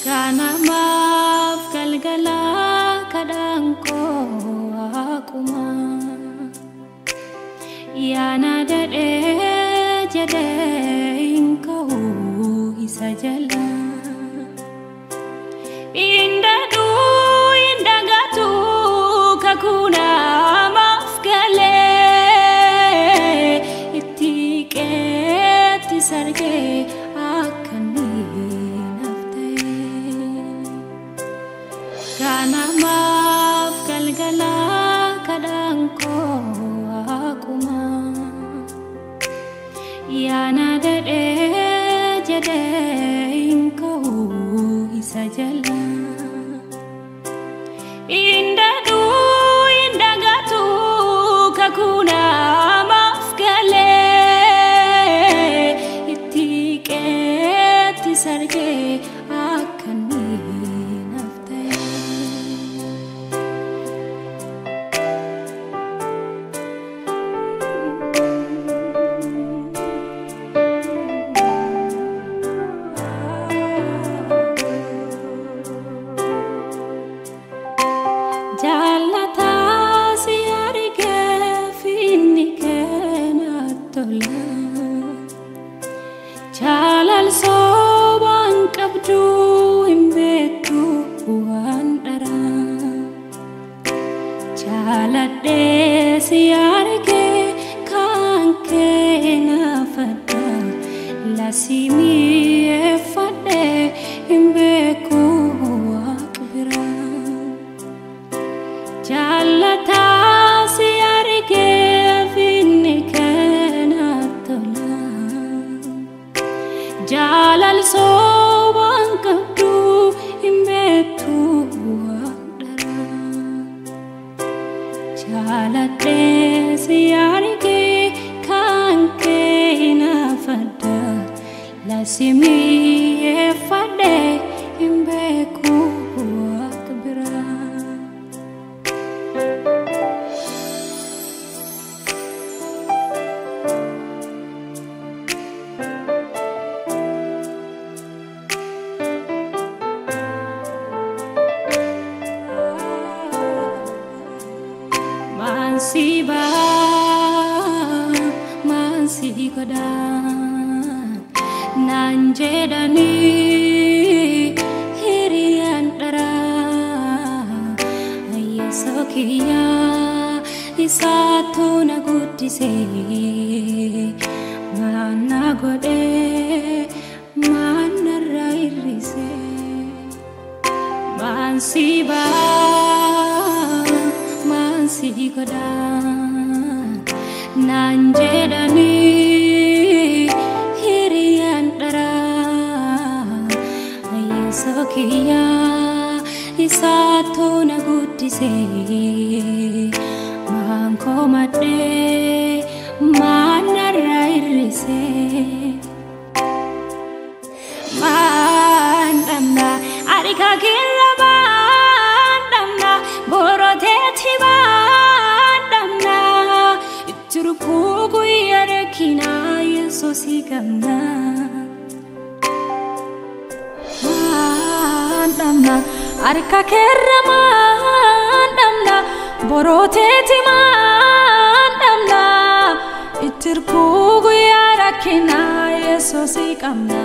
Ganamaaf galgala kadhaan koo akkuma yaana dadhee jedhee hin ka'u isa jala indagatu kakuna maaf galee itti qeetti sargee Ganamaaf galgala kadhaan koo akkuma yaana dadhee jedhee hin ka'u isa jala indagatu kakuna maaf galee itti qeetti sargee Jalata si arge finni kenatola Jalal soban qabdu imbetu wandara Jalade si arge kanke nafada lasimi efade imbeku akbira Jalata si arge finni kenatola Jalal soban qabdu imbetu wandara Jalade si arge kanke nafada lasimi efade imbeku akbira Mansi goda nanjedani hirian dara ayesokiya isatu nagutise mana gode mana rairise mansi goda nanjedani hirian dara ayesokiya isatu nagutise manko made mana rairise mandamna arika kirra mandamna boroteti mandamna turkugu yarekina yesosi gamna mandamna arika kirra mandamna boroteti mandamna turkugu yarekina yesosi gamna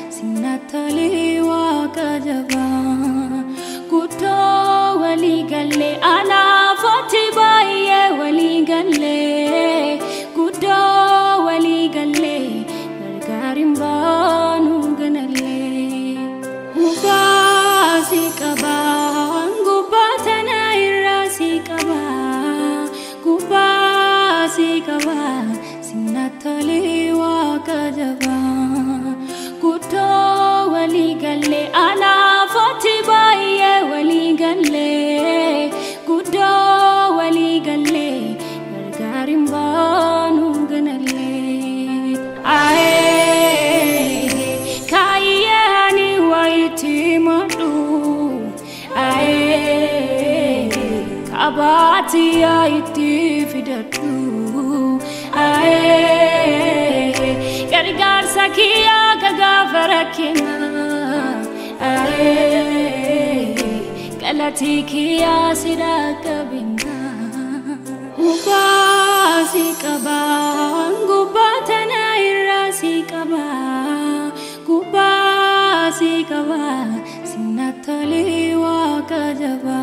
Sinatali wakajaba kuto wali galle ala fati baye wali galle kuto wali galle gargarim banu ganale mubasi kaba ngubatana irasi kaba kubasi kaba sinatali wakajaba kuto wali galle ala Abatiya iti fidatu ae gargar sakiya kagafarakina ae kalati kiya sirakabina Gubasi kaba gubatana irasi kaba Gubasi kaba sinatali wakajaba